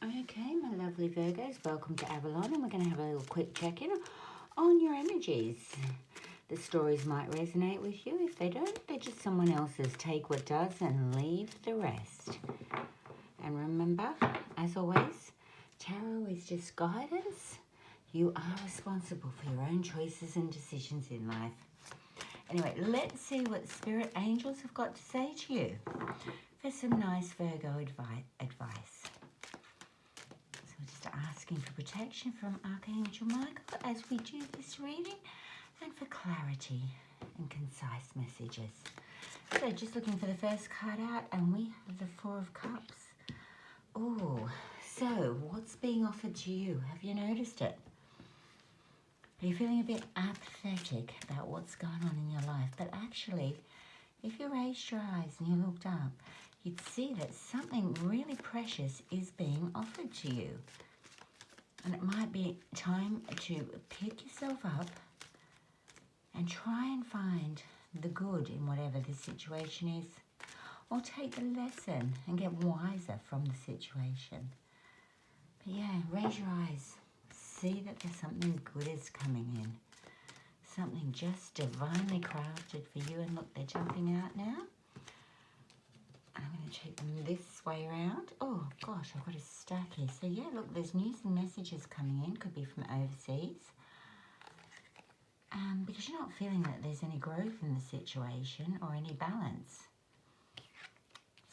Okay, my lovely Virgos, welcome to Avalon, and we're going to have a little quick check-in on your energies. The stories might resonate with you. If they don't, they're just someone else's. Take what does and leave the rest. And remember, as always, tarot is just guidance. You are responsible for your own choices and decisions in life. Anyway, let's see what spirit angels have got to say to you for some nice Virgo advice. So we're just asking for protection from Archangel Michael as we do this reading, and for clarity and concise messages. So just looking for the first card out, and we have the Four of Cups. Oh, so what's being offered to you? Have you noticed it? Are you feeling a bit apathetic about what's going on in your life? But actually, if you raised your eyes and you looked up, you'd see that something really precious is being offered to you. And it might be time to pick yourself up and try and find the good in whatever the situation is. Or take the lesson and get wiser from the situation. But yeah, raise your eyes. See that there's something good is coming in. Something just divinely crafted for you. And look, they're jumping out now. I'm going to take them this way around. Oh, gosh, I've got a stack here. So, yeah, look, there's news and messages coming in. Could be from overseas. Because you're not feeling that there's any growth in the situation or any balance.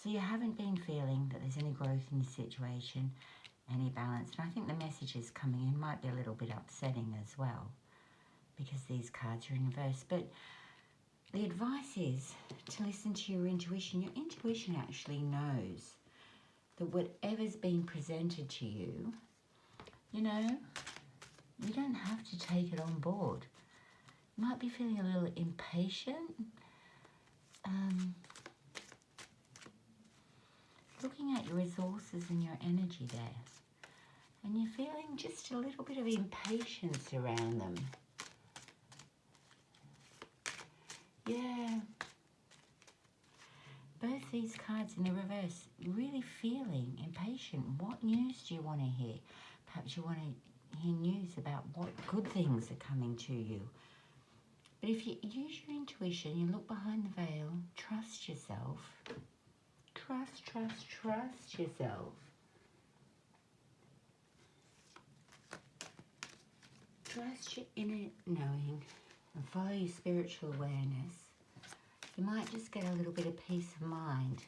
So you haven't been feeling that there's any growth in the situation, any balance. And I think the messages coming in might be a little bit upsetting as well, because these cards are in reverse. But the advice is to listen to your intuition. Your intuition actually knows that whatever's been presented to you, you know, you don't have to take it on board. You might be feeling a little impatient. Looking at your resources and your energy there. And you're feeling just a little bit of impatience around them. Yeah. Both these cards in the reverse, really feeling impatient. What news do you want to hear? Perhaps you want to hear news about what good things are coming to you. But if you use your intuition, you look behind the veil, trust yourself. Trust yourself. Trust your inner knowing and follow your spiritual awareness. You might just get a little bit of peace of mind.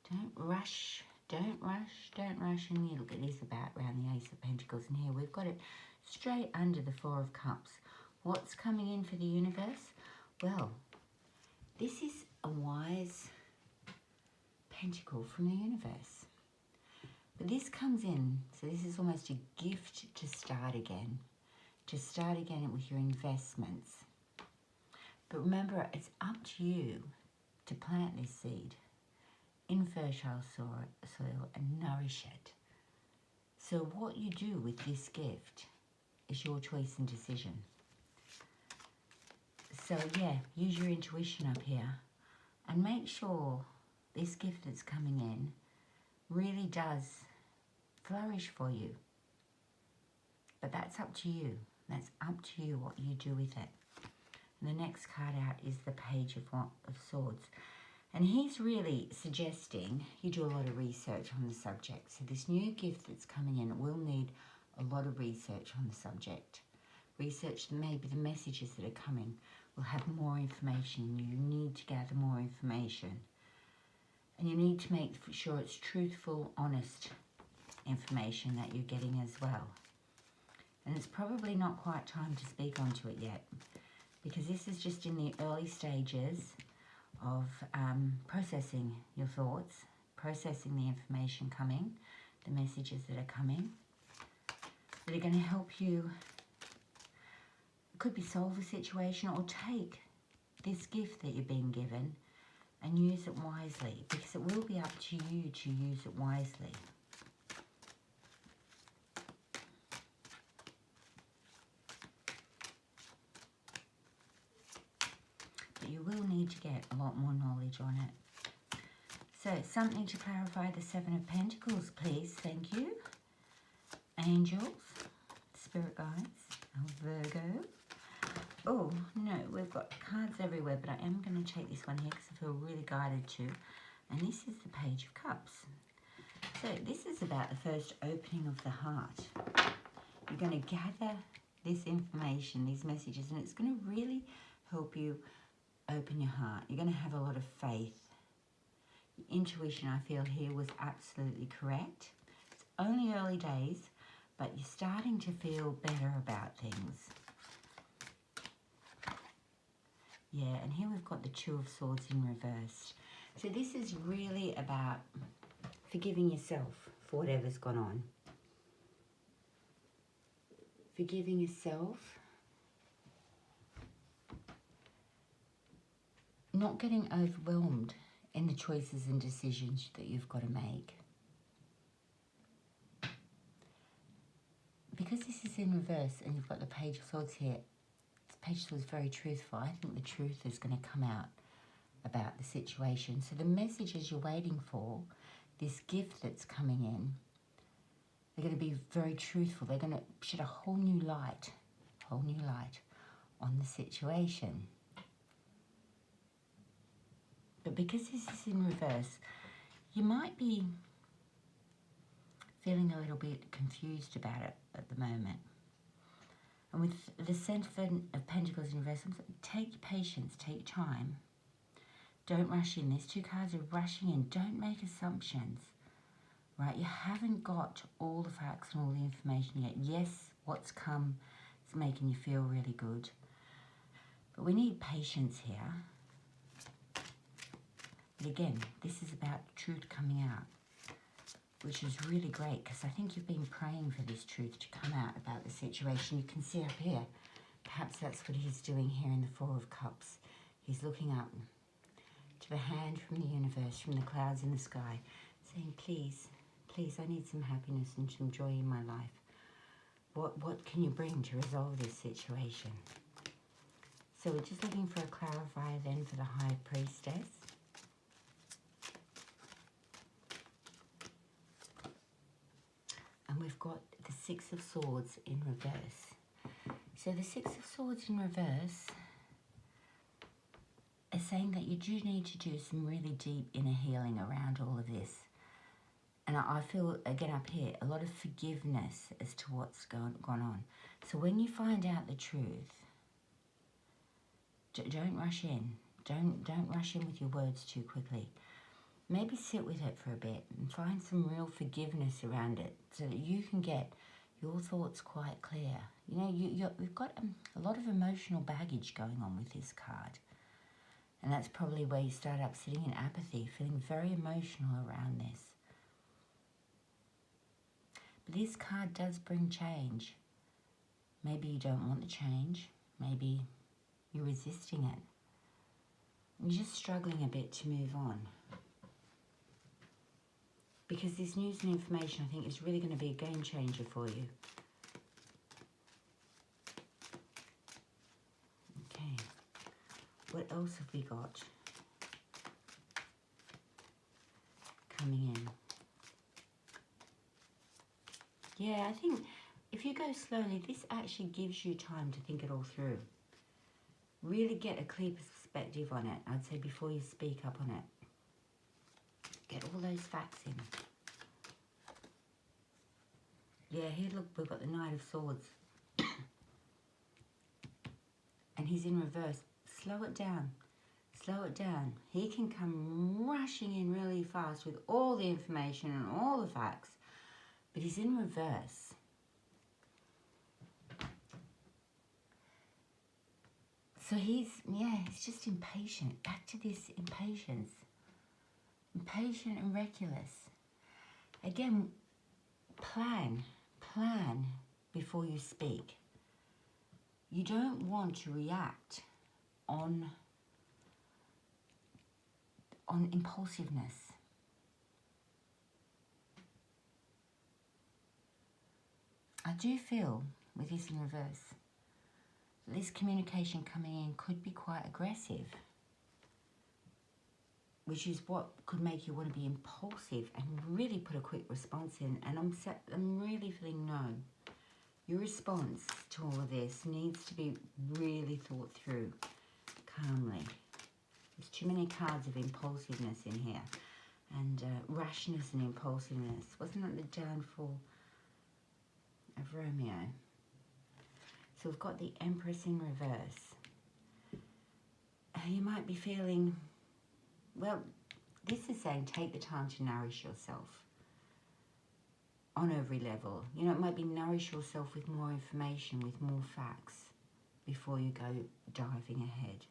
Don't rush. And you look, it is about around the Ace of Pentacles, and here we've got it straight under the Four of Cups. What's coming in for the universe? Well, this is a wise pentacle from the universe. But this comes in, so this is almost a gift to start again. To start again with your investments. But remember, it's up to you to plant this seed in fertile soil and nourish it. So what you do with this gift is your choice and decision. So yeah, use your intuition up here and make sure this gift that's coming in really does flourish for you. But that's up to you. That's up to you what you do with it. And the next card out is the Page of Swords. And he's really suggesting you do a lot of research on the subject. So this new gift that's coming in will need a lot of research on the subject. Research maybe the messages that are coming will have more information. You need to gather more information. And you need to make sure it's truthful, honest information that you're getting as well. And it's probably not quite time to speak onto it yet, because this is just in the early stages of processing your thoughts, processing the information coming, the messages that are coming, that are going to help you. It could be solve a situation or take this gift that you're being given and use it wisely, because it will be up to you to use it wisely. But you will need to get a lot more knowledge on it. So, something to clarify the Seven of Pentacles, please. Thank you. Angels, spirit guides, Virgo. Oh, no, we've got cards everywhere, but I am going to take this one here because I feel really guided to. And this is the Page of Cups. So, this is about the first opening of the heart. You're going to gather this information, these messages, and it's going to really help you open your heart. You're going to have a lot of faith. Intuition, I feel here, was absolutely correct. It's only early days, but you're starting to feel better about things. Yeah, and here we've got the Two of Swords in reverse. So this is really about forgiving yourself for whatever's gone on. Forgiving yourself. Not getting overwhelmed in the choices and decisions that you've got to make. Because this is in reverse and you've got the Page of Swords here, this Page of Swords is very truthful. I think the truth is going to come out about the situation. So the messages you're waiting for, this gift that's coming in, they're going to be very truthful. They're going to shed a whole new light on the situation. But because this is in reverse, you might be feeling a little bit confused about it at the moment. And with the Seven of Pentacles in reverse, take your patience, take your time. Don't rush in. These two cards are rushing in. Don't make assumptions, right? You haven't got all the facts and all the information yet. Yes, what's come is making you feel really good. But we need patience here. But again, this is about truth coming out, which is really great because I think you've been praying for this truth to come out about the situation. You can see up here, perhaps that's what he's doing here in the Four of Cups. He's looking up to the hand from the universe, from the clouds in the sky, saying, please, please, I need some happiness and some joy in my life. What can you bring to resolve this situation? So we're just looking for a clarifier then for the High Priestess. And we've got the Six of Swords in reverse. So the Six of Swords in reverse is saying that you do need to do some really deep inner healing around all of this. And I feel, again up here, a lot of forgiveness as to what's gone on. So when you find out the truth, don't rush in. Don't rush in with your words too quickly. Maybe sit with it for a bit and find some real forgiveness around it so that you can get your thoughts quite clear. You know, we've got a lot of emotional baggage going on with this card. And that's probably where you start up sitting in apathy, feeling very emotional around this. But this card does bring change. Maybe you don't want the change. Maybe you're resisting it. You're just struggling a bit to move on. Because this news and information, I think, is really going to be a game changer for you. Okay. What else have we got coming in? Yeah, I think if you go slowly, this actually gives you time to think it all through. Really get a clear perspective on it, I'd say, before you speak up on it. Get all those facts in. Yeah, here, look, we've got the Knight of Swords. And he's in reverse. Slow it down. Slow it down. He can come rushing in really fast with all the information and all the facts. But he's in reverse. So he's just impatient. Back to this impatience. Impatient and reckless. Again, plan before you speak. You don't want to react on impulsiveness. I do feel, with this in reverse, that this communication coming in could be quite aggressive. which is what could make you want to be impulsive and really put a quick response in. And I'm really feeling no. Your response to all of this needs to be really thought through calmly. There's too many cards of impulsiveness in here. And rashness and impulsiveness. Wasn't that the downfall of Romeo? So we've got the Empress in reverse. You might be feeling, well, this is saying take the time to nourish yourself on every level. You know, it might be nourish yourself with more information, with more facts before you go diving ahead.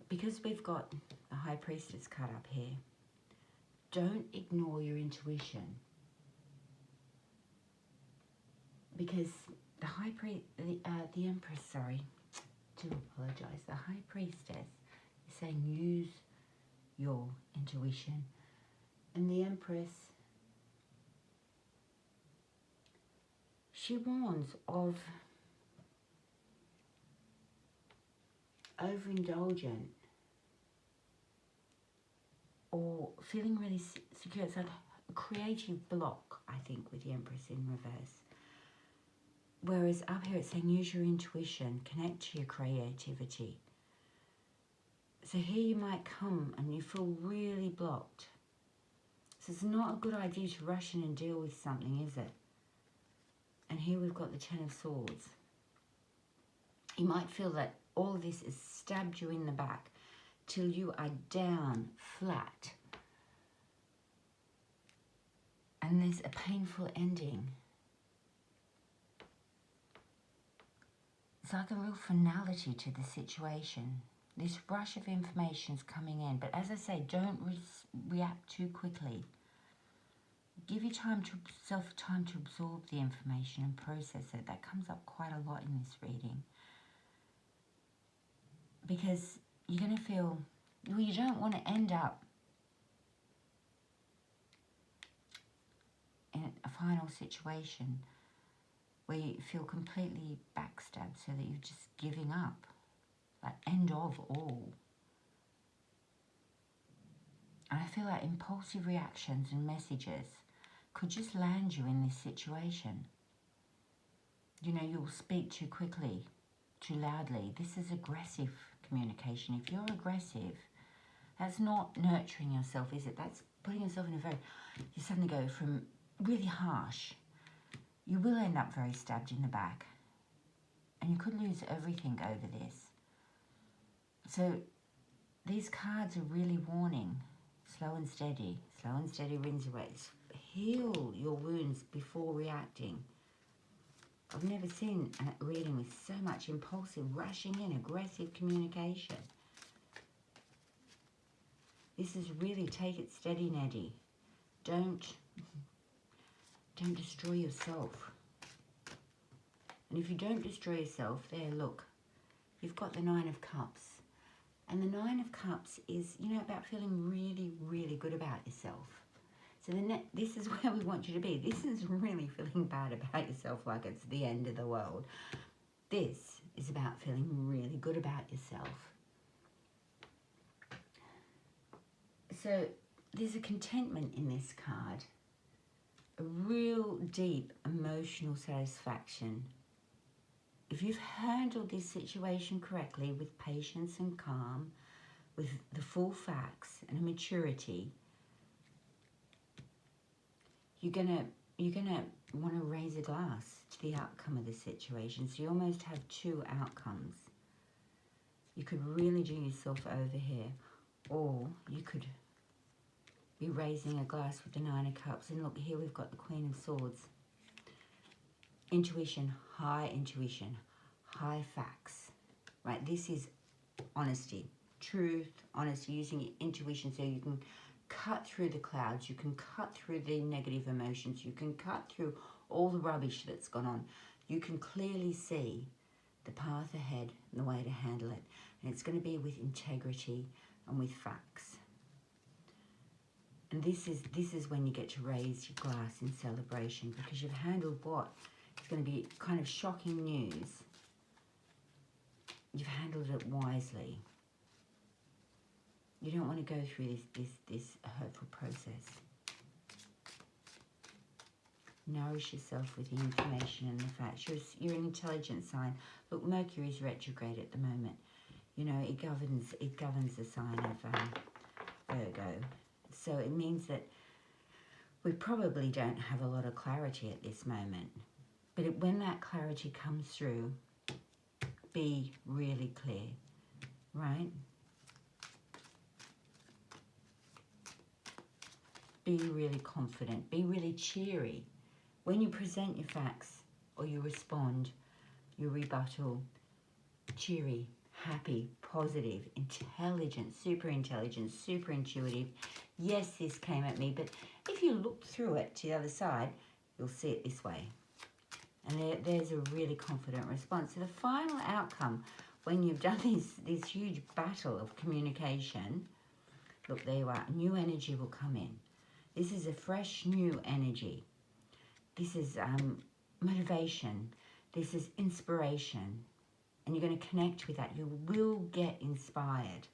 Because we've got the High Priestess card up here, don't ignore your intuition. Because the Empress, sorry, do apologise, the High Priestess is saying use your intuition. And the Empress, she warns of overindulgent or feeling really secure. It's like a creative block, I think, with the Empress in reverse. Whereas up here it's saying use your intuition, connect to your creativity. So here you might come and you feel really blocked. So it's not a good idea to rush in and deal with something, is it? And here we've got the Ten of Swords. You might feel that all of this has stabbed you in the back till you are down, flat. And there's a painful ending. It's like a real finality to the situation. This rush of information's coming in. But as I say, don't react too quickly. Give yourself time to absorb the information and process it. That comes up quite a lot in this reading. Because you're going to feel, well, you don't want to end up in a final situation where you feel completely backstabbed so that you're just giving up. Like, end of all. And I feel like impulsive reactions and messages could just land you in this situation. You know, you'll speak too quickly, too loudly. This is aggressive communication. If you're aggressive, that's not nurturing yourself, is it? That's putting yourself in a very... You suddenly go from really harsh. You will end up very stabbed in the back. And you could lose everything over this. So these cards are really warning. Slow and steady. Slow and steady wins the race. Heal your wounds before reacting. I've never seen a reading with so much impulsive, rushing in, aggressive communication. This is really take it steady, Neddy. Don't destroy yourself. And if you don't destroy yourself, there, look, you've got the Nine of Cups. And the Nine of Cups is, you know, about feeling really, really good about yourself. So this is where we want you to be. This is really feeling bad about yourself like it's the end of the world. This is about feeling really good about yourself. So there's a contentment in this card. A real deep emotional satisfaction. If you've handled this situation correctly with patience and calm, with the full facts and a maturity, you're gonna want to raise a glass to the outcome of the situation. So you almost have two outcomes. You could really do yourself over here, or you could be raising a glass with the Nine of Cups. And look, here we've got the Queen of Swords. Intuition, high facts. Right, this is honesty, truth, honesty, using your intuition so you can cut through the clouds, you can cut through the negative emotions, you can cut through all the rubbish that's gone on. You can clearly see the path ahead and the way to handle it. And it's going to be with integrity and with facts. And this is when you get to raise your glass in celebration, because you've handled what is going to be kind of shocking news you've handled it wisely. You don't want to go through this hurtful process. Nourish yourself with the information and the facts. You're an intelligent sign. Look, Mercury is retrograde at the moment. You know, it governs the sign of Virgo. So it means that we probably don't have a lot of clarity at this moment. But when that clarity comes through, be really clear, right? Be really confident. Be really cheery. When you present your facts or you respond, your rebuttal, cheery, happy, positive, intelligent, super intuitive. Yes, this came at me, but if you look through it to the other side, you'll see it this way. And there's a really confident response. So the final outcome, when you've done this huge battle of communication, look, there you are, new energy will come in. This is a fresh, new energy. This is motivation. This is inspiration. And you're going to connect with that. You will get inspired,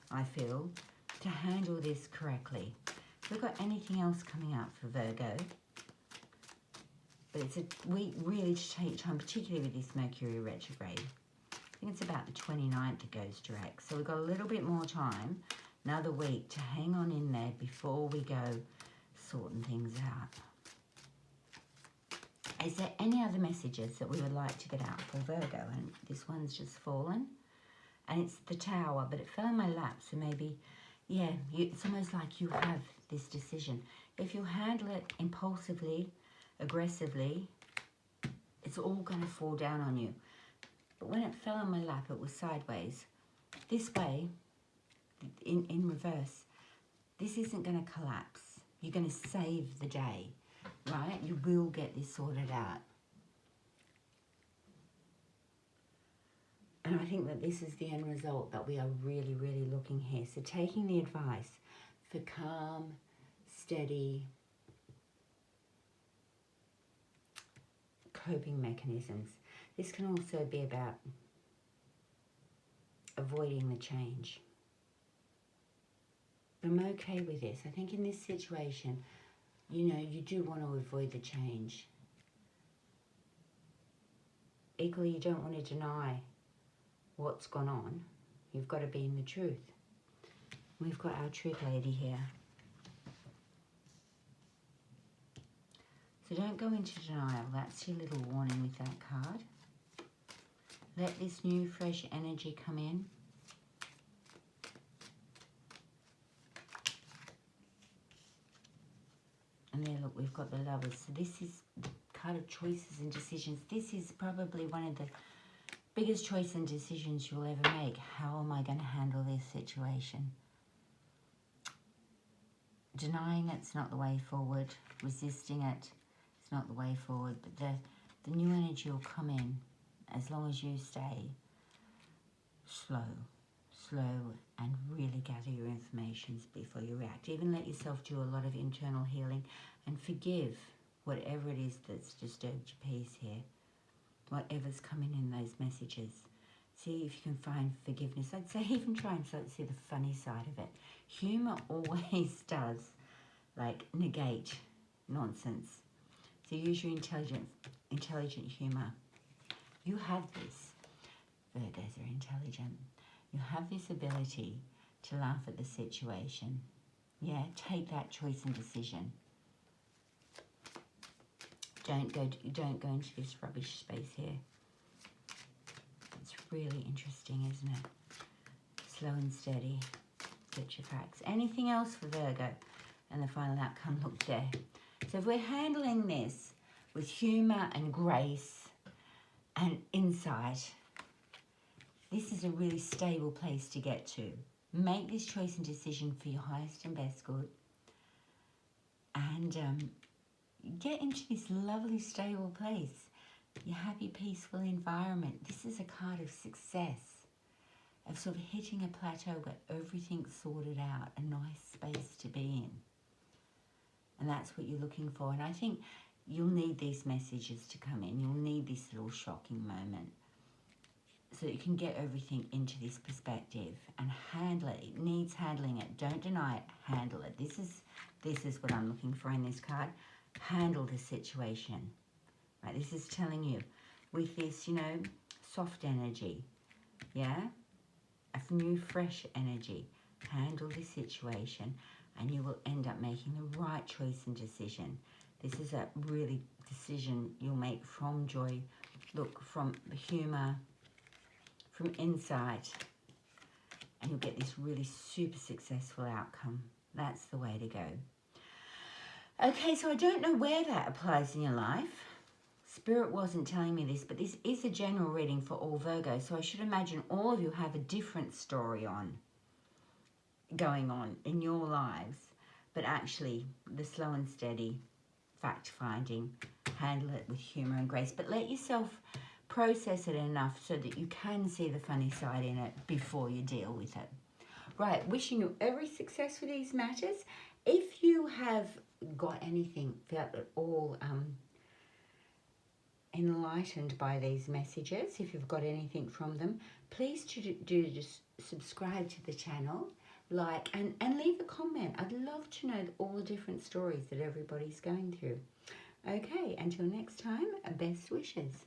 I feel, to handle this correctly. If we've got anything else coming up for Virgo, but it's a week really to take time, particularly with this Mercury retrograde. I think it's about the 29th it goes direct. So we've got a little bit more time, another week, to hang on in there before we go sorting things out. Is there any other messages that we would like to get out for Virgo? And this one's just fallen. And it's the Tower, but it fell in my lap. So maybe, yeah, it's almost like you have this decision. If you handle it impulsively, aggressively, it's all going to fall down on you. But when it fell on my lap, it was sideways. This way, in reverse, this isn't going to collapse. You're going to save the day. Right? You will get this sorted out. And I think that this is the end result that we are really, really looking here. So taking the advice for calm, steady coping mechanisms. This can also be about avoiding the change. I'm okay with this. I think in this situation, you know, you do want to avoid the change. Equally, you don't want to deny what's gone on. You've got to be in the truth. We've got our truth lady here. So don't go into denial. That's your little warning with that card. Let this new, fresh energy come in. And there, look, we've got the Lovers. So this is the card of choices and decisions. This is probably one of the biggest choices and decisions you'll ever make. How am I going to handle this situation? Denying it's not the way forward. Resisting it, it's not the way forward. But the new energy will come in as long as you stay slow, and really gather your information before you react. Even let yourself do a lot of internal healing and forgive whatever it is that's disturbed your peace here. Whatever's coming in those messages. See if you can find forgiveness. I'd say even try and see the funny side of it. Humour always does, like, negate nonsense. So use your intelligent humour. You have this. Virgos are intelligent. You have this ability to laugh at the situation. Yeah, take that choice and decision. Don't go into this rubbish space here. It's really interesting, isn't it? Slow and steady. Get your facts. Anything else for Virgo? And the final outcome, look there. So if we're handling this with humour and grace and insight, this is a really stable place to get to. Make this choice and decision for your highest and best good. And get into this lovely, stable place. Your happy, peaceful environment. This is a card of success. Of sort of hitting a plateau where everything's sorted out. A nice space to be in. And that's what you're looking for. And I think you'll need these messages to come in. You'll need this little shocking moment. so that you can get everything into this perspective and handle it. It needs handling it. Don't deny it, handle it. This is what I'm looking for in this card. Handle the situation. Right, this is telling you with this, you know, soft energy, yeah, a new fresh energy. Handle the situation and you will end up making the right choice and decision. This is a really decision you'll make from joy, look, from humour, from insight, and you'll get this really super successful outcome. That's the way to go. Okay, so I don't know where that applies in your life. Spirit wasn't telling me this, but this is a general reading for all Virgos, so I should imagine all of you have a different story going on in your lives, but actually the slow and steady fact-finding, handle it with humour and grace, but let yourself process it enough so that you can see the funny side in it before you deal with it. Right, wishing you every success with these matters. If you have got anything, felt at all enlightened by these messages, if you've got anything from them, please do just subscribe to the channel, like, and leave a comment. I'd love to know all the different stories that everybody's going through. Okay, until next time, best wishes.